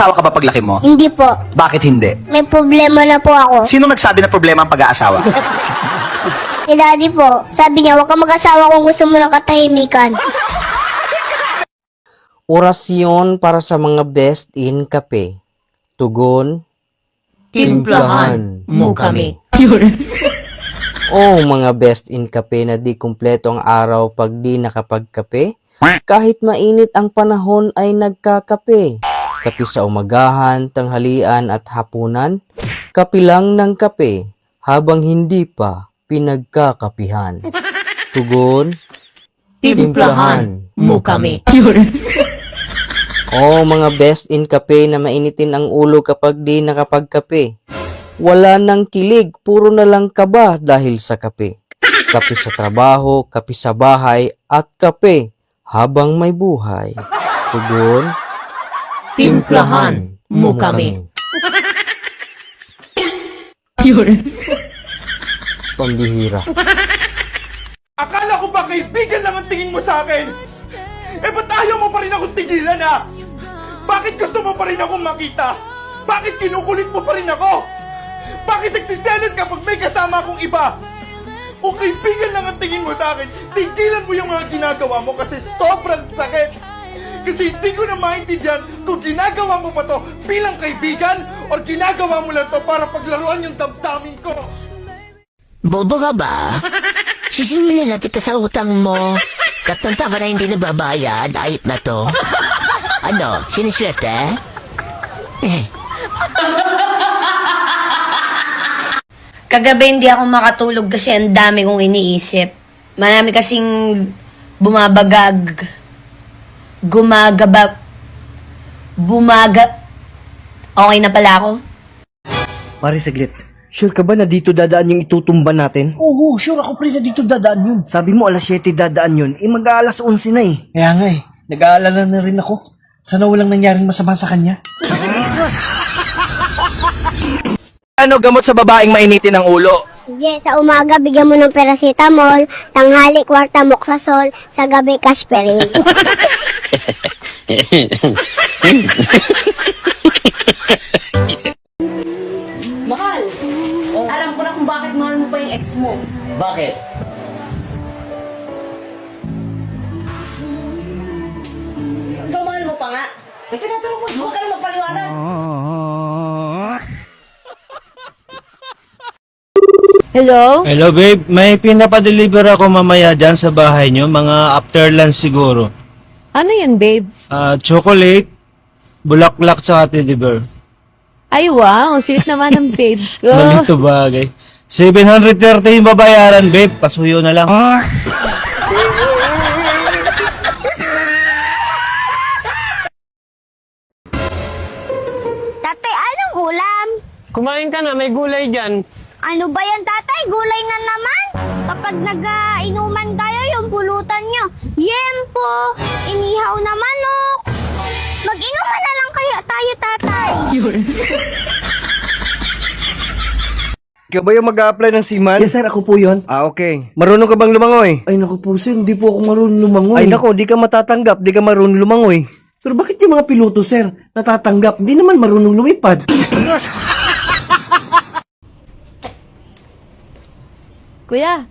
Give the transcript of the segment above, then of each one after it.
Mag-aasawa ka ba paglaki mo? Hindi po. Bakit hindi? May problema na po ako. Sino nagsabi na problema ang pag-aasawa? Si Daddy po, sabi niya, huwag ka mag-asawa kung gusto mo ng katahimikan. Orasyon para sa mga best in kape. Tugon, Timplahan mo kami. oh mga best in kape na di kumpleto ang araw pag di nakapagkape. Kahit mainit ang panahon ay nagkakape. Kape sa umagahan, tanghalian at hapunan. Kape lang ng kape habang hindi pa pinagkakapihan. Tugon, Timplahan mo kami. oh mga best in kape na mainitin ang ulo kapag di nakapagkape. Wala nang kilig, puro na lang kaba dahil sa kape. Kape sa trabaho, kape sa bahay, at kape habang may buhay. Tugon, Timplahan mo kami. Pambihira. Akala ko ba kaibigan lang ang tingin mo sa akin? Eh ba't ayaw mo pa rin akong tigilan ha? Bakit gusto mo pa rin akong makita? Bakit kinukulit mo pa rin ako? Bakit nagsiselos kapag may kasama akong iba? O kaibigan lang ang tingin mo sa akin, tigilan mo yung mga ginagawa mo kasi sobrang sakit. Kasi hindi ko na maintindihan kung ginagawa mo pa to bilang kaibigan o ginagawa mo lang to para paglaruan yung damdamin ko. Bobo ka ba? Sisingilin na kita sa utang mo. Katanta ka na hindi nababayad, ayip na to. Ano, siniswerte? Kagabi hindi ako makatulog kasi ang dami kong iniisip. Marami kasing Okay na pala ako? Pare, saglit. Sure ka ba na dito dadaan yung itutumba natin? Oo, sure ako pre na dito dadaan yun. Sabi mo alas 7 dadaan yun, mag-aalas 11 na eh. Kaya nga eh, nag-aalala na rin ako. Sana walang nangyaring masama sa kanya. Ano gamot sa babaeng mainitin ang ulo? Sige, sa umaga bigyan mo ng paracetamol, tanghali kwarta moxazol, sa gabi casperen. Mahal! Alam ko na kung bakit mahal mo pa yung ex mo. Bakit? So mahal mo pa nga. Eh, tinatanong mo, huwag ka na magpaliwanag. Hello? Hello babe, may pinapadeliver ako mamaya dyan sa bahay nyo, mga after lunch siguro. Ano yan, babe? Chocolate, bulaklak sa teddy bear. Ay, wow. Sweet naman ng babe ko. Malito bagay. 730 yung babayaran babe, pasuyo na lang. Tatay, anong ulam? Kumain ka na, may gulay dyan. Ano ba yan, tatay? Gulay na naman. Kapag nag-inuman tayo, yung pulutan nyo. Yempo, inihaw na manok. Mag-inuman na lang kaya tayo, tatay. Ikaw ba yung mag-a-apply ng SIMAN? Yes sir, ako po yun. Ah, okay. Marunong ka bang lumangoy? Ay naku po sir, hindi po ako marunong lumangoy. Ay nako, di ka matatanggap, di ka marunong lumangoy. Pero bakit yung mga piloto sir, natatanggap, hindi naman marunong lumipad? Kuya,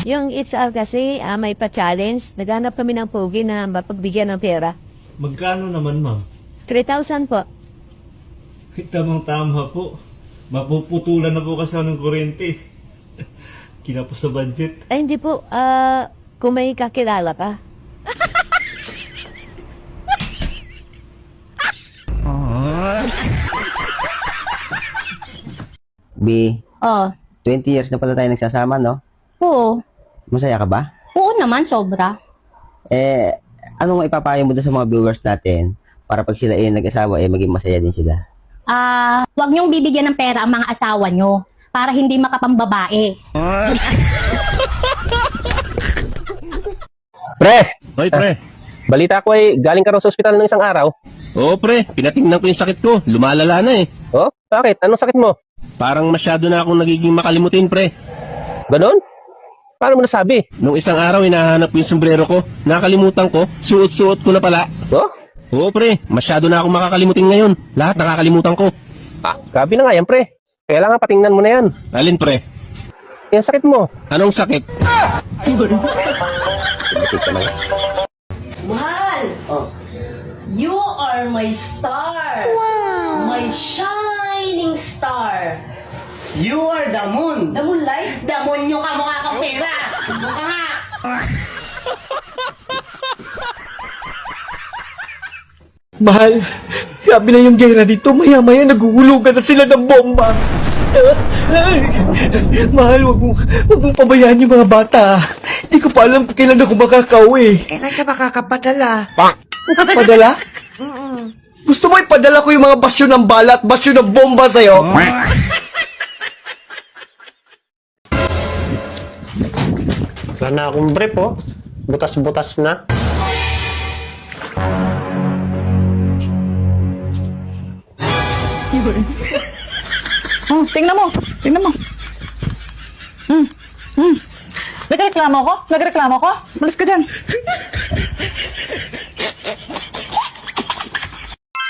yung HR kasi may pa-challenge. Naghanap kami ng pogi na mapagbigyan ng pera. Magkano naman ma'am? 3,000 po. Tamang-tama po. Mapuputulan na po kasi ng kuryente. Kinapos sa budget. Ay, hindi po. Kung may kakilala ka. B, Oh, 20 years na pala tayo nagsasama, no? oo. Masaya ka ba? Oo naman, sobra. Eh, anong ipapayo mo doon sa mga viewers natin para pag sila nag-asawa, maging masaya din sila? Huwag niyong bibigyan ng pera ang mga asawa niyo para hindi makapambabae. Pre! Hoy pre! Balita ko ay galing ka raw sa ospital ng isang araw. Oo pre, pinatingnan ko yung sakit ko. Lumalala na eh. Oh? Bakit? Anong sakit mo? Parang masyado na akong nagiging makalimutin pre. Ganon? Paano mo nasabi? Nung isang araw hinahanap ko yung sombrero ko. Nakalimutan ko, suot-suot ko na pala. Oh? Oo, pre. Masyado na akong makakalimutin ngayon. Lahat nakakalimutan ko. Grabe na nga yan, pre. Kailangan patingnan mo na yan. Alin, pre? Yung sakit mo. Anong sakit? Mahal! You are my star! My shining star! You are the moon. The moonlight? The moon yung kamukha kang pera. Mukha nga. Mahal, grabe na yung gera dito. Maya-maya naguhulugan na sila ng bomba. Mahal, wag mong pabayaan yung mga bata. Hindi ko pa alam kung kailan ako makakauwi. Kailan ka makakapadala? Padala? Gusto mo ipadala ko yung mga basyo ng bala at basyo ng bomba sa'yo? Wala na akong brief, oh. Butas-butas na. Tingnan mo. Nagreklamo ko? Malis ka dyan.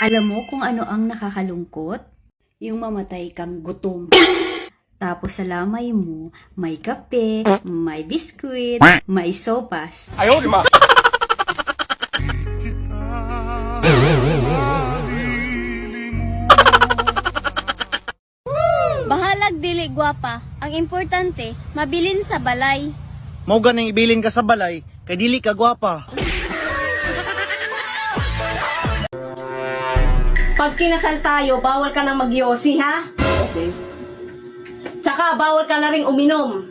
Alam mo kung ano ang nakakalungkot? Yung mamatay kang gutom. Tapos sa lamay mo, may kape, may biskuit, may sopas. Ayaw, di ma! Bahalag dili gwapa. Ang importante, mabilin sa balay. Mao ganing ibilin ka sa balay, kay dili ka gwapa. Pag kinasal tayo, bawal ka nang mag-yosi, ha? Okay. Tsaka bawal ka na rin uminom.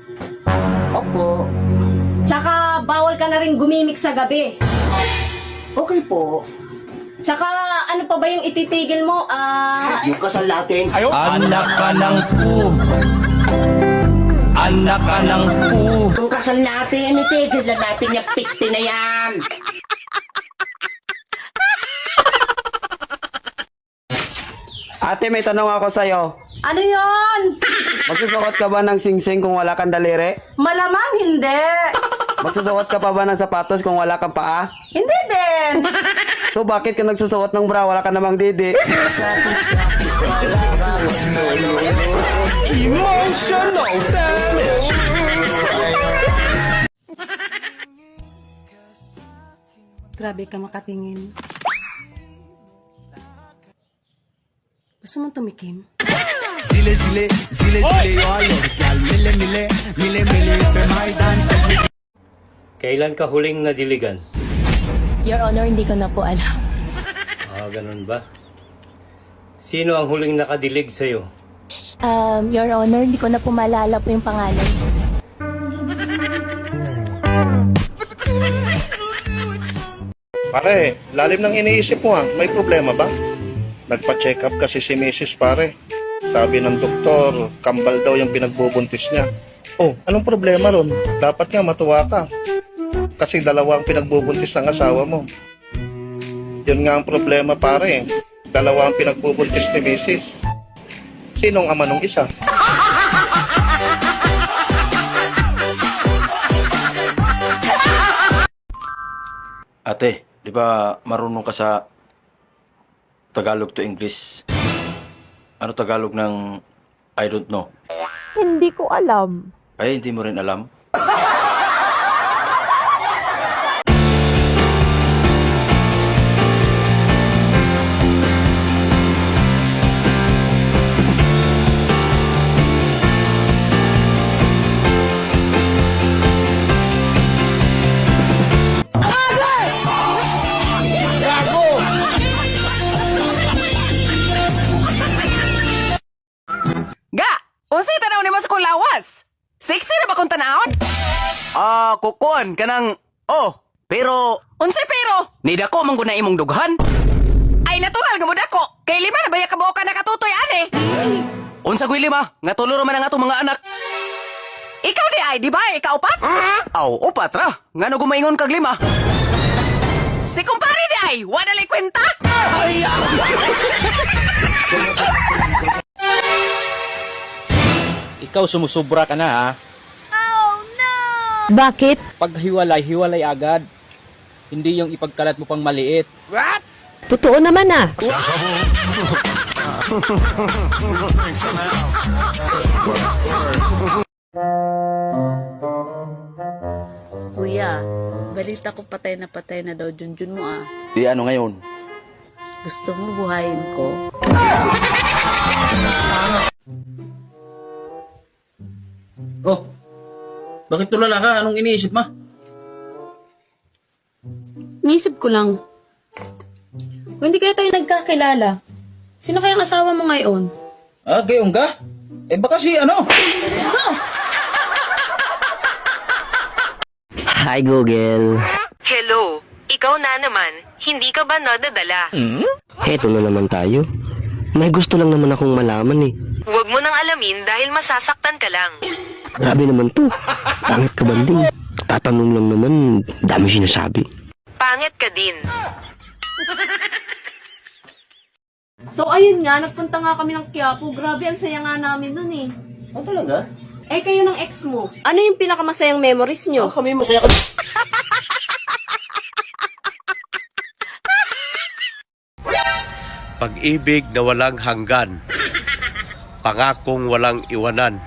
Opo. Tsaka bawal ka na rin gumimik sa gabi. Okay po. Tsaka ano pa ba yung ititigil mo? Yung kasal natin. Ayaw! Anak ka ng pu. Anak ka ng pu. Kung kasal natin, itigil na natin yung 50 na yan. Ate, may tanong ako sa'yo. Ano yon? Magsusuot ka ba ng singsing kung wala kang daliri? Malamang hindi. Magsusuot ka pa ba ng sapatos kung wala kang paa? Hindi din. So bakit ka nagsusuot ng bra, wala ka namang didi? Emotional damage! Grabe ka makatingin. Gusto mong tumikim? Kailan ka huling nadiligan? Your Honor, hindi ko na po alam. Ganun ba? Sino ang huling nakadilig sa'yo? Your Honor, hindi ko na po maalala po yung pangalan. Pare, lalim ng iniisip mo may problema ba? Nagpa-check up kasi si Mrs. pare. Sabi ng doktor, kambal daw yung pinagbubuntis niya. Oh, anong problema ron? Dapat nga matuwa ka. Kasi dalawa ang pinagbubuntis ng asawa mo. Yun nga ang problema pare. Dalawa ang pinagbubuntis ni Mrs. Sinong ama nung isa? Ate, di ba marunong ka sa Tagalog to English? Ano Tagalog ng I don't know? Hindi ko alam. Ay, hindi mo rin alam? Unsay tanaw ni mas kong lawas? Sexy na ba kong tanawon? Kukon kanang pero unsay pero? Nida ko man guna imong dughan. Ay natural nga mo dako. Kay lima na baya ka ka nakatutoy ani. Unsa gwi lima? Nga tuluro man ang atong mga anak. Ikaw di ay, di ba? Ikaw upat? Upat ra. Ngano gumaingon kag lima? Si kumpare di ay, wala lay kwenta. Ikaw sumusubra ka na ha. Bakit? Pag hiwalay agad. Hindi yung ipagkalat mo pang maliit. What? Totoo naman ah. Kuya, balita ko patay na daw Junjun mo ah. Di ano ngayon? Gusto mo buhayin ko? Oh, bakit tulala ka? Anong iniisip mo? Naisip ko lang. Kung hindi kaya tayo nagkakilala, sino kayang asawa mo ngayon? Ah, gayong ka? Eh baka si ano? Hi, Google. Hello, ikaw na naman. Hindi ka ba nadadala? Heto na naman tayo. May gusto lang naman akong malaman eh. Huwag mo nang alamin dahil masasaktan ka lang. Grabe naman to. Pangit ka banding. Tatanong lang naman, dami sinasabi. Pangit ka din. So ayun nga, nagpunta nga kami ng Quiapo. Grabe, ang saya nga namin dun eh. Oh, talaga? Eh kayo ng ex mo, ano yung pinakamasayang memories nyo? Kami masaya ka. Pag-ibig na walang hanggan. Pangakong walang iwanan.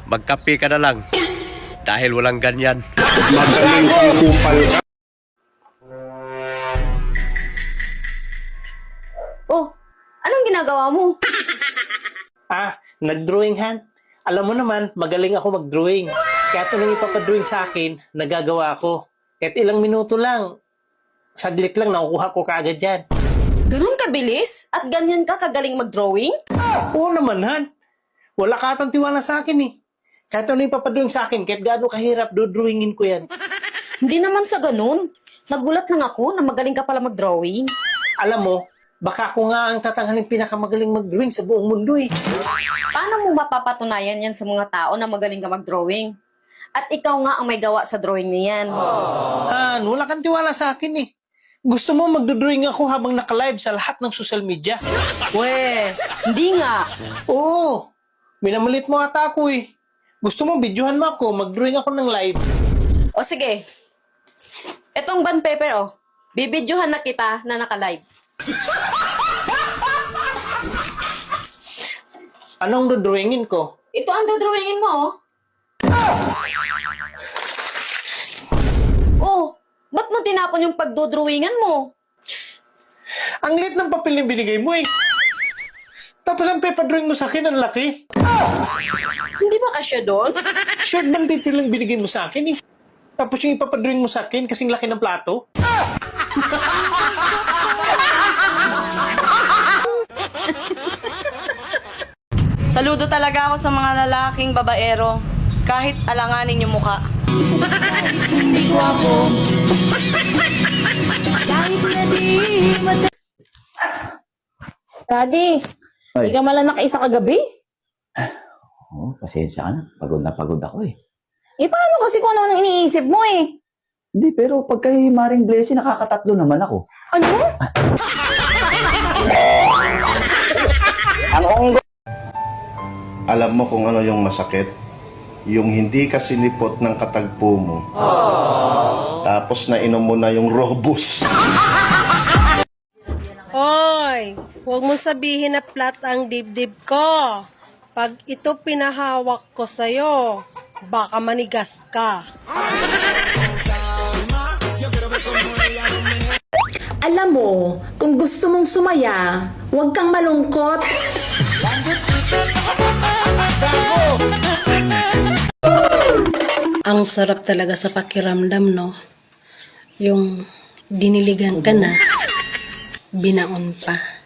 Magkape ka na lang. Dahil walang ganyan. Magaling kang kupal ka. Oh, anong ginagawa mo? Nag-drawing Han. Alam mo naman, magaling ako mag-drawing. Kahit anong ipapadrawing sa akin, nagagawa ko. Kahit ilang minuto lang, saglit lang, nakukuha ko kaagad yan. Ganun kabilis? At ganyan ka kagaling mag-drawing? Oo naman, Han. Wala ka atang tiwala sa akin eh. Kahit ano ipapadrawing sa akin, kahit gaano kahirap, dodrawingin ko yan. Hindi naman sa ganun. Nagulat lang ako na magaling ka pala mag-drawing. Alam mo, baka ako nga ang tatanghaling pinakamagaling mag-drawing sa buong mundo eh. Paano mo mapapatunayan yan sa mga tao na magaling ka mag-drawing? At ikaw nga ang may gawa sa drawing niyan. Han, wala kang tiwala sa akin eh. Gusto mo magdodrawing ako habang naka-live sa lahat ng social media? We, hindi nga. Oo, minamalit mo ata ako eh. Gusto mo videohan mo ako, mag-drawing ako ng live. O sige, etong band paper oh, bibidyohan na kita na naka-live. Anong dodrawingin ko? Ito ang dodrawingin mo oh. Oh, ba't mo tinapon yung pagdodrawingan mo? Ang liit ng papel yung binigay mo eh. Tapos ang paper drawing mo sa akin, ang laki. Hindi ba kasya doon? Short band paper lang binigay mo sa akin eh. Tapos yung ipapadrawing mo sa akin, kasing laki ng plato. Saludo talaga ako sa mga lalaking babaero. Kahit alanganin yung mukha. Daddy, hindi ka malang nakaisa kagabi? Oh, pasensya ka na. Pagod ako eh. Eh paano kasi kung ano ang iniisip mo eh? Hindi, pero pag kay Maring Blessy, nakakatatlo naman ako. Ano? Alam mo kung ano yung masakit? Yung hindi ka sinipot ng katagpo mo. Tapos nainom mo na yung Robus. Hoy, huwag mo sabihin na flat ang dibdib ko. Pag ito pinahawak ko sa'yo, baka manigas ka. Alam mo, kung gusto mong sumaya, huwag kang malungkot. Ang sarap talaga sa pakiramdam, no? Yung diniligan ka na, binaon pa.